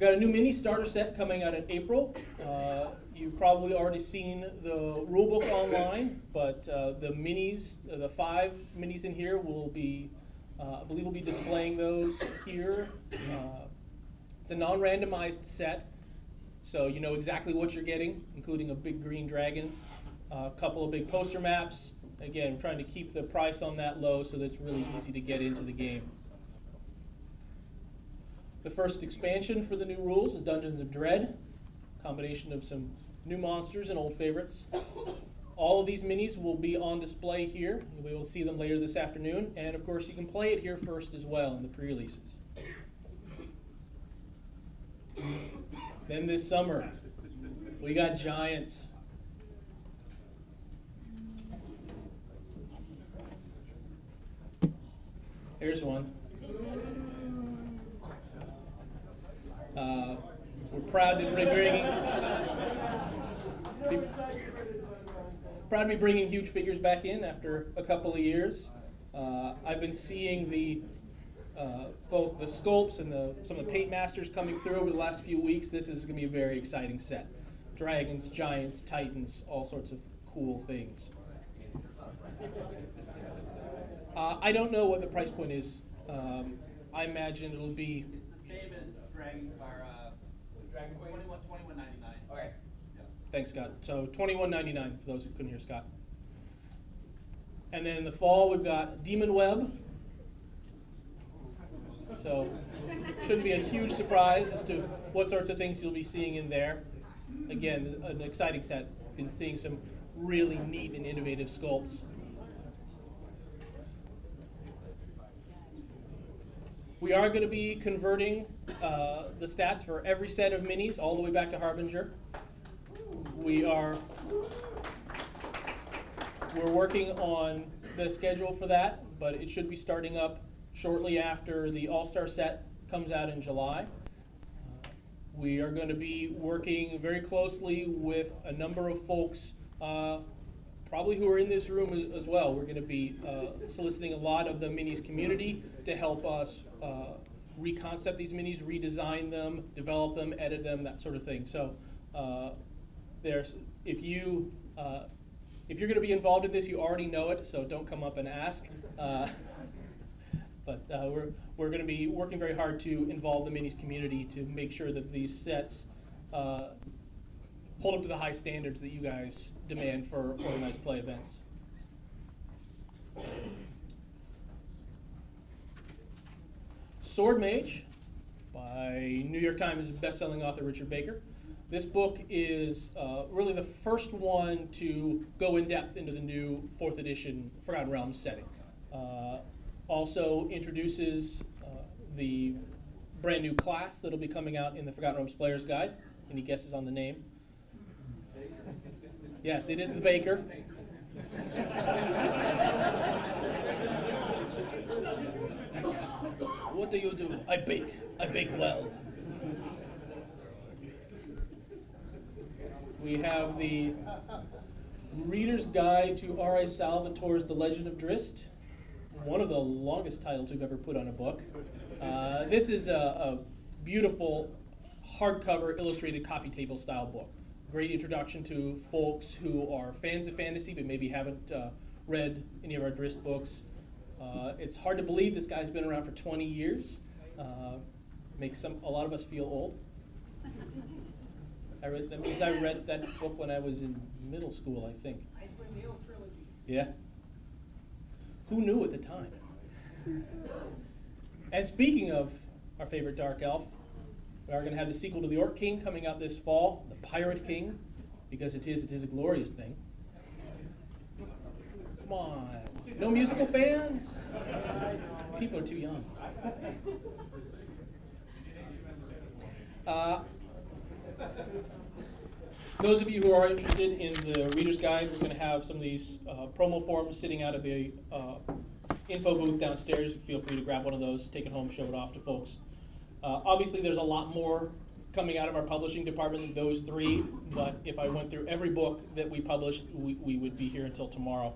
We've got a new mini starter set coming out in April. You've probably already seen the rulebook online, but the minis, the 5 minis in here will be, I believe we'll be displaying those here. It's a non-randomized set, so you know exactly what you're getting, including a big green dragon, a couple of big poster maps. Again, we're trying to keep the price on that low so that it's really easy to get into the game. The first expansion for the new rules is Dungeons of Dread, a combination of some new monsters and old favorites. All of these minis will be on display here. You'll be able to see them later this afternoon, and of course you can play it here first as well in the pre-releases. Then this summer, we got Giants. Here's one. We're proud to be bringing huge figures back in after a couple of years. I've been seeing the both the sculpts and some of the paint masters coming through over the last few weeks. This is going to be a very exciting set. Dragons, giants, titans, all sorts of cool things. I don't know what the price point is. I imagine it'll be... It's the same as Dragon Point, $21.99. Okay. Yeah. Thanks, Scott. So $21.99 for those who couldn't hear Scott. And then in the fall, we've got Demon Web. So shouldn't be a huge surprise as to what sorts of things you'll be seeing in there. Again, an exciting set. Been seeing some really neat and innovative sculpts. We are going to be converting the stats for every set of minis all the way back to Harbinger. We're working on the schedule for that, but it should be starting up shortly after the All-Star set comes out in July. We are going to be working very closely with a number of folks, probably who are in this room as well. We're going to be soliciting a lot of the minis community to help us reconcept these minis, redesign them, develop them, edit them, that sort of thing. So if you're going to be involved in this, you already know it, so don't come up and ask. But we're going to be working very hard to involve the minis community to make sure that these sets hold up to the high standards that you guys demand for organized play events. Sword Mage by New York Times best-selling author Richard Baker. This book is really the first one to go in depth into the new 4th edition Forgotten Realms setting. Also introduces the brand new class that'll be coming out in the Forgotten Realms Player's Guide. Any guesses on the name? Yes, it is the Baker. What do you do? I bake. I bake well. We have the Reader's Guide to R.A. Salvatore's The Legend of Drizzt, one of the longest titles we've ever put on a book. This is a beautiful hardcover illustrated coffee table style book. Great introduction to folks who are fans of fantasy but maybe haven't read any of our Drizzt books. It's hard to believe this guy's been around for 20 years. Makes a lot of us feel old. That means I read that book when I was in middle school, I think. Icewind Dale trilogy. Yeah. Who knew at the time? And speaking of our favorite Dark Elf, we are going to have the sequel to The Orc King coming out this fall, The Pirate King, because it is a glorious thing. Come on. No musical fans? People are too young. Those of you who are interested in the Reader's Guide, we're going to have some of these promo forms sitting out of the info booth downstairs. Feel free to grab one of those, take it home, show it off to folks. Obviously, there's a lot more coming out of our publishing department than those 3, but if I went through every book that we published, we would be here until tomorrow.